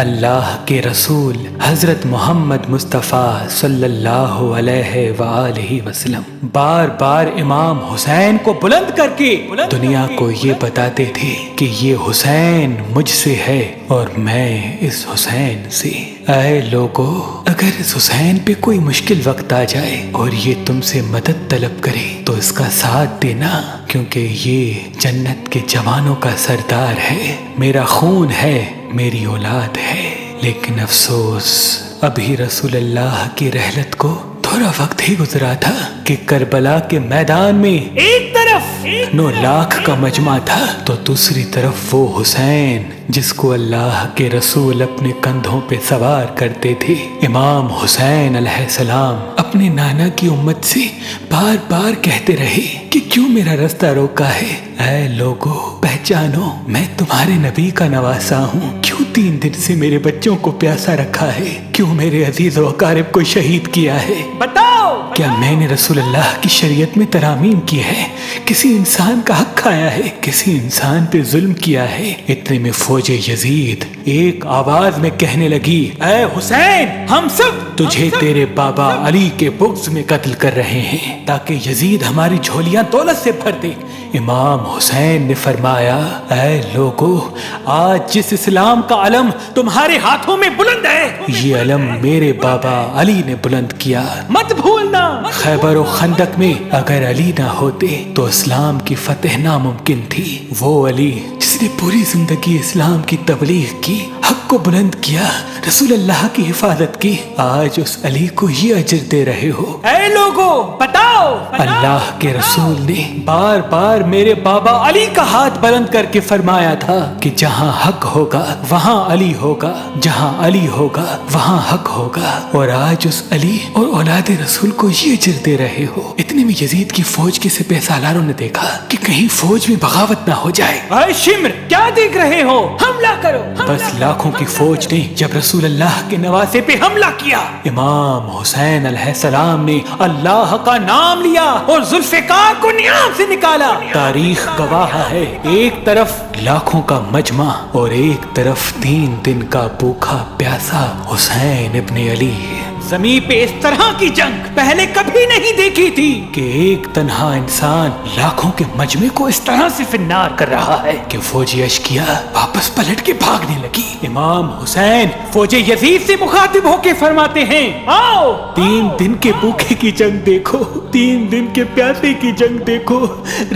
اللہ کے رسول حضرت محمد مصطفیٰ صلی اللہ علیہ وآلہ وسلم بار بار امام حسین کو بلند کر کے دنیا کو یہ بتاتے تھے کہ یہ حسین مجھ سے ہے اور میں اس حسین سے۔ اے لوگو، اگر اس حسین پہ کوئی مشکل وقت آ جائے اور یہ تم سے مدد طلب کرے تو اس کا ساتھ دینا، کیونکہ یہ جنت کے جوانوں کا سردار ہے، میرا خون ہے، میری اولاد ہے۔ لیکن افسوس، ابھی رسول اللہ کی رحلت کو تھوڑا وقت ہی گزرا تھا کہ کربلا کے میدان میں ایک طرف 9 لاکھ کا مجمع تھا تو دوسری طرف وہ حسین جس کو اللہ کے رسول اپنے کندھوں پہ سوار کرتے تھے۔ امام حسین علیہ السلام اپنے نانا کی امت سے بار بار کہتے رہے کہ کیوں میرا رستہ روکا ہے؟ اے لوگو، پہچانو، میں تمہارے نبی کا نواسا ہوں۔ کیوں 3 دن سے میرے بچوں کو پیاسا رکھا ہے؟ کیوں میرے عزیز و اقارب کو شہید کیا ہے؟ بتاؤ، کیا میں نے رسول اللہ کی شریعت میں ترامیم کی ہے؟ کسی انسان کا حق کھایا ہے؟ کسی انسان پہ ظلم کیا ہے؟ اتنے میں فوج یزید ایک آواز میں کہنے لگی، اے حسین، ہم سب تجھے تیرے بابا علی کے بغض میں قتل کر رہے ہیں تاکہ یزید ہماری جھولیاں دولت سے بھر دے۔ امام حسین نے فرمایا، اے لوگو، آج جس اسلام کا علم تمہارے ہاتھوں میں بلند ہے، یہ علم میرے بابا علی نے بلند کیا۔ مت بھولنا، خیبر و خندق میں اگر علی نہ ہوتے تو اسلام کی فتح ناممکن تھی۔ وہ علی جس نے پوری زندگی اسلام کی تبلیغ کی، حق کو بلند کیا، رسول اللہ کی حفاظت کی، آج اس علی کو یہ اجر دے رہے ہو۔ اے لوگو، بتاؤ، اللہ کے رسول نے بار بار میرے بابا علی کا ہاتھ بلند کر کے فرمایا تھا کہ جہاں حق ہوگا وہاں علی ہوگا، جہاں علی ہوگا وہاں حق ہوگا، اور آج اس علی اور اولاد رسول کو یہ اجر دے رہے ہو۔ اتنے میں یزید کی فوج کے سپہ سالاروں نے دیکھا کہ کہیں فوج میں بغاوت نہ ہو جائے۔ اے شمر، کیا دیکھ رہے ہو؟ حملہ کرو۔ بس لاکھوں کی فوج نے جب رسول اللہ کے نواسے پہ حملہ کیا، امام حسین علیہ السلام نے اللہ کا نام لیا اور ذوالفقار کو نیام سے نکالا۔ تاریخ گواہ ہے، ایک طرف لاکھوں کا مجمع اور ایک طرف 3 دن کا بھوکا پیاسا حسین ابن علی۔ زمین پہ اس طرح کی جنگ پہلے کبھی نہیں دیکھی تھی کہ ایک تنہا انسان لاکھوں کے مجمع کو اس طرح سے فنار کر رہا ہے کہ فوج اشکیا واپس پلٹ کے بھاگنے لگی۔ امام حسین فوج یزید سے مخاطب ہو کے فرماتے ہیں، آؤ، 3 دن کے بھوکے کی جنگ دیکھو، 3 دن کے پیاسے کی جنگ دیکھو،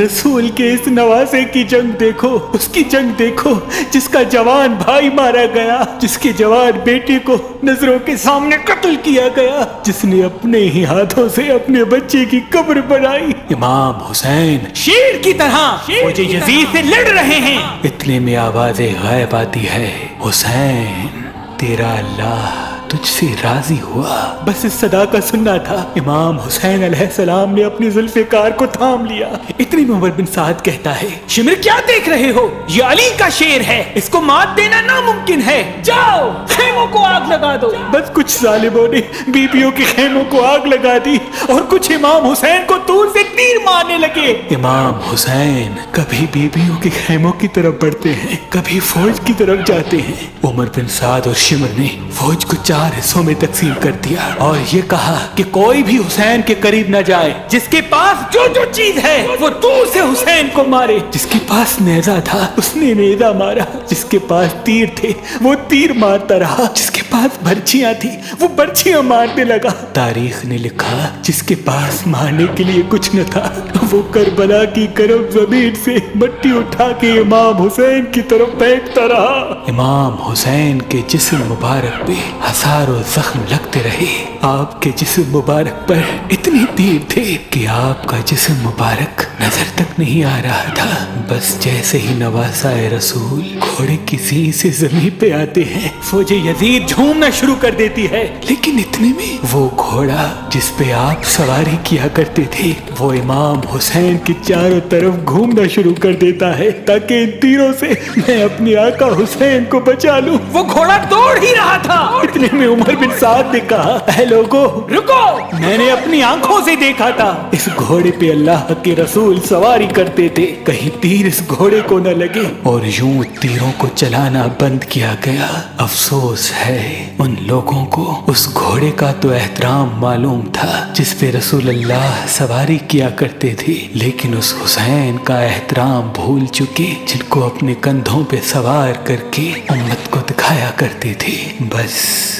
رسول کے اس نواسے کی جنگ دیکھو، اس کی جنگ دیکھو جس کا جوان بھائی مارا گیا، جس کے جوان بیٹے کو نظروں کے سامنے قتل کیا گیا، جس نے اپنے ہی ہاتھوں سے اپنے بچے کی قبر بنائی۔ امام حسین شیر کی طرح فوج یزید سے لڑ رہے ہیں۔ اتنے میں آواز غائب آتی ہے، حسین، تیرا اللہ تجھ سے راضی ہوا۔ بس اس صدا کا سننا تھا، امام حسین علیہ السلام نے اپنی ذوالفقار کو تھام لیا۔ اتنی میں عمر بن سعد کہتا ہے، شمر، کیا دیکھ رہے ہو؟ یہ علی کا شیر ہے، اس کو مات دینا ناممکن ہے، جاؤ خیموں کو آگ لگا دو۔ بس کچھ ظالموں نے بیبیوں کے خیموں کو آگ لگا دی اور کچھ امام حسین کو دور سے تیر مارنے لگے۔ امام حسین کبھی بیبیوں کے خیموں کی طرف بڑھتے ہیں، کبھی فوج کی طرف جاتے ہیں۔ عمر بن سعد اور شمر نے فوج کو 4 حصوں میں تقسیم کر دیا اور یہ کہا کہ کوئی بھی حسین کے قریب نہ جائے، جس کے پاس جو جو چیز ہے وہ دور سے حسین کو مارے۔ جس کے پاس نیزہ تھا اس نے نیزہ مارا، جس کے پاس تیر تھے وہ تیر مارتا رہا، جس کے پاس برچیاں تھی وہ برچیاں مارنے لگا۔ تاریخ نے لکھا جس کے پاس مارنے کے لیے کچھ نہ تھا وہ کربلا کی گرم زمین سے مٹی اٹھا کے امام حسین کی طرف پھینکتا رہا۔ امام حسین کے جسم مبارک پہ ہزاروں زخم لگتے رہے، آپ کے جسم مبارک پر اتنے تیر تھے کہ آپ کا جسم مبارک نظر تک نہیں آ رہا تھا۔ بس جیسے ہی نواسا رسول گھوڑے کی سینگ سے زمین پہ آتے ہیں، فوج یزید جھوم झूमना शुरू कर देती है। लेकिन इतने में वो घोड़ा जिस पे आप सवारी किया करते थे वो इमाम हुसैन के चारों तरफ घूमना शुरू कर देता है ताकि इन तीरों से मैं अपनी आका हुसैन को बचा लूं। वो घोड़ा दौड़ ही रहा था। इतने में उमर बिन साद ने कहा, ऐ लोगो रुको, मैंने अपनी आंखों से देखा था इस घोड़े पे अल्लाह के रसूल सवारी करते थे, कहीं तीर इस घोड़े को न लगे। और यूं तीरों को चलाना बंद किया गया। अफसोस है उन लोगों को उस घोड़े का तो एहतराम मालूम था जिस पे रसूल अल्लाह सवारी किया करते थे, लेकिन उस हुसैन का एहतराम भूल चुके जिनको अपने कंधों पे सवार करके उम्मत को दिखाया करते थे। बस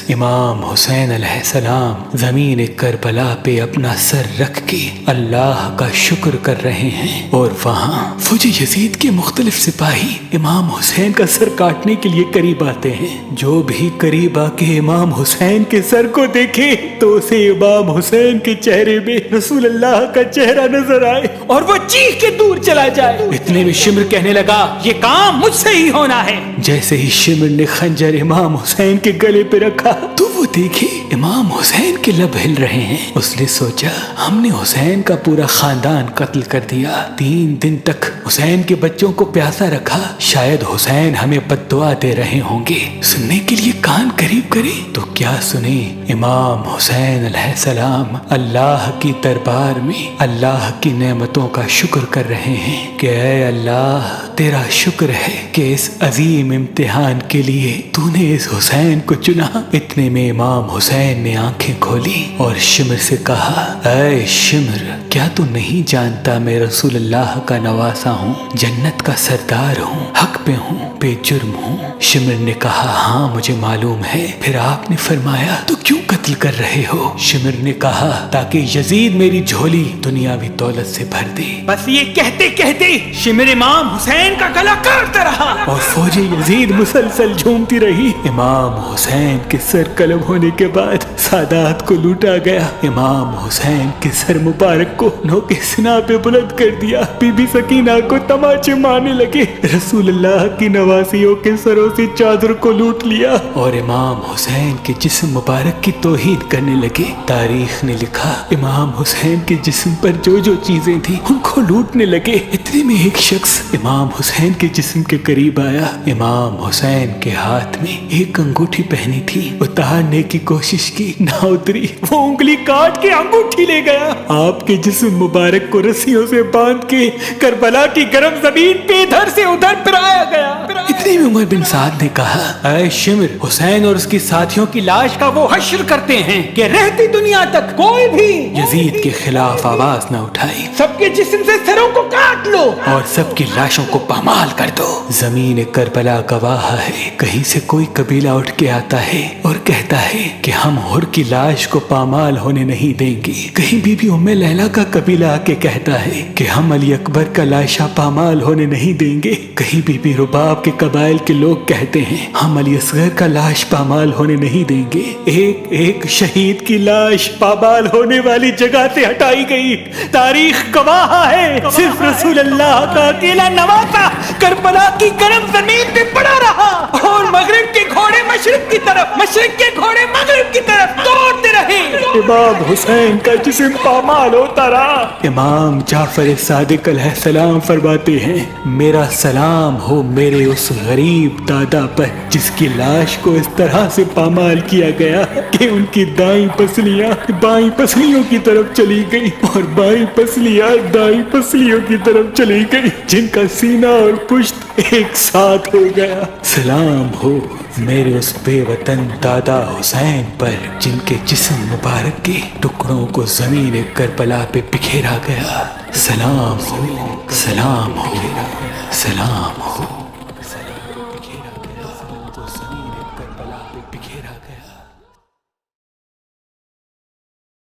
इमाम हुसैन अलैहिस्सलाम ज़मीन करबला पे अपना सर रख के अल्लाह का शुक्र कर रहे हैं और वहाँ फौजी यजीद के मुख्तलिफ सिपाही इमाम हुसैन का सर काटने के लिए करीब आते हैं। जो भी करीब आके इमाम हुसैन के सर को देखे तो उसे इमाम हुसैन के चेहरे में रसूल अल्लाह का चेहरा नजर आए और वो चीख के दूर चला जाए। इतने में शिमर कहने लगा, ये काम मुझसे ही होना है। जैसे ही शिमर ने खंजर इमाम हुसैन के गले पे रखा तो वो देखे इमाम हुसैन के लब हिल रहे हैं। उसने सोचा, हमने हुसैन का पूरा खानदान कत्ल कर दिया, 3 दिन तक हुसैन के बच्चों को प्यासा रखा, शायद हुसैन हमें बद्दुआ दे रहे होंगे। सुनने के लिए कान करीब करे तो क्या सुने, इमाम हुसैन अलैहिस्सलाम अल्लाह की दरबार में अल्लाह की नेमतों का शुक्र कर रहे हैं कि ऐ अल्लाह तेरा शुक्र है कि इस अजीम इम्तिहान के लिए तूने इस हुसैन को चुना। इतने में इमाम हुसैन ने आंखें खोली और शिमर से कहा, ऐ शिमर, क्या तू नहीं जानता मैं रसूल अल्लाह का नवासा हूँ, जन्नत का सरदार हूँ, हक पे हूँ, बेजुर्म हूँ। शिमर ने कहा, हाँ मुझे मालूम है। फिर आपने फरमाया, तो क्यों कत्ल कर रहे हो? शिमर ने कहा, ताकि यजीद मेरी झोली दुनियावी दौलत से भर दे। बस ये कहते कहते शिमर इमाम हुसैन का गला काटता रहा और फौजी यजीद मुसलसल झूमती रही। इमाम हुसैन के सर कलम होने के बाद सादात को लूटा गया। इमाम हुसैन के सर मुबारक को नोके सिना पे बुलंद कर दिया। बीबी सकीना को तमाचे मारने लगे। रसूल अल्लाह की नवासियों के सरों से चादर को लूट लिया और इमाम हुसैन के जिस्म मुबारक की तौहीन करने लगे। तारीख ने लिखा, इमाम हुसैन के जिस्म पर जो जो चीजें थी उनको लूटने लगे। इतने में एक शख्स इमाम हुसैन के जिस्म के करीब आया। इमाम हुसैन के हाथ में एक अंगूठी पहनी थी, उतारने की कोशिश की, ना उतरी। वो उंगली काट के अंगूठी ले गया। आपके जिस्म मुबारक को रस्सियों से बांध के करबला की गर्म जमीन पे इधर से उधर फिराया गया। इतने में उमर बिन साद ने कहा, ऐ शिमर, हुसैन और उसके साथियों की लाश का वो हश्र करते हैं कि रहती दुनिया तक कोई भी यजीद के खिलाफ आवाज न उठाए। सबके जिस्म से सरों को काट लो और सबकी लाशों को पामाल कर दो। जमीन करबला गवाह है, कहीं से कोई कबीला उठ के आता है और कहता है कि हम हुर की लाश को पामाल होने नहीं देंगे। कहीं बीबी उम्मे लैला का कबीला आके कहता है कि हम अली अकबर का लाशा पामाल होने नहीं देंगे। कहीं बीबी रुबाब के कबाइल के लोग कहते हैं हम अली असगर का लाश पामाल होने नहीं देंगे। एक एक शहीद की लाश पामाल होने वाली जगह से हटाई गई। तारीख गवाह है, सिर्फ रसूल अल्लाह का अकेला नवासा करबला की गर्म जमीन पे पड़ा रहा और मगरिब के घोड़े मशरिक की तरफ, मशरिक के घोड़े मगरिब की तरफ दौड़ते रहे। इमाम हुसैन का जिस्म पामाल होता रहा। इमाम जाफर सादिक अलैहिस्सलाम फरमाते हैं, मेरा सलाम हो मेरे उस गरीब दादा पर जिसकी लाश को इस तरह से पामाल किया गया कि उनकी दाईं पसलियां बाईं पसलियों की तरफ चली गई और बाईं पसलियां दाईं पसलियों की तरफ चली गई, जिनका सीना और पुश्त एक साथ हो गया। सलाम हो मेरे उस बेवतन दादा हुसैन पर जिनके जिस्म मुबारक के टुकड़ों को जमीन करबला पे बिखेरा गया। सलाम हो, सलाम हो, सलाम हो।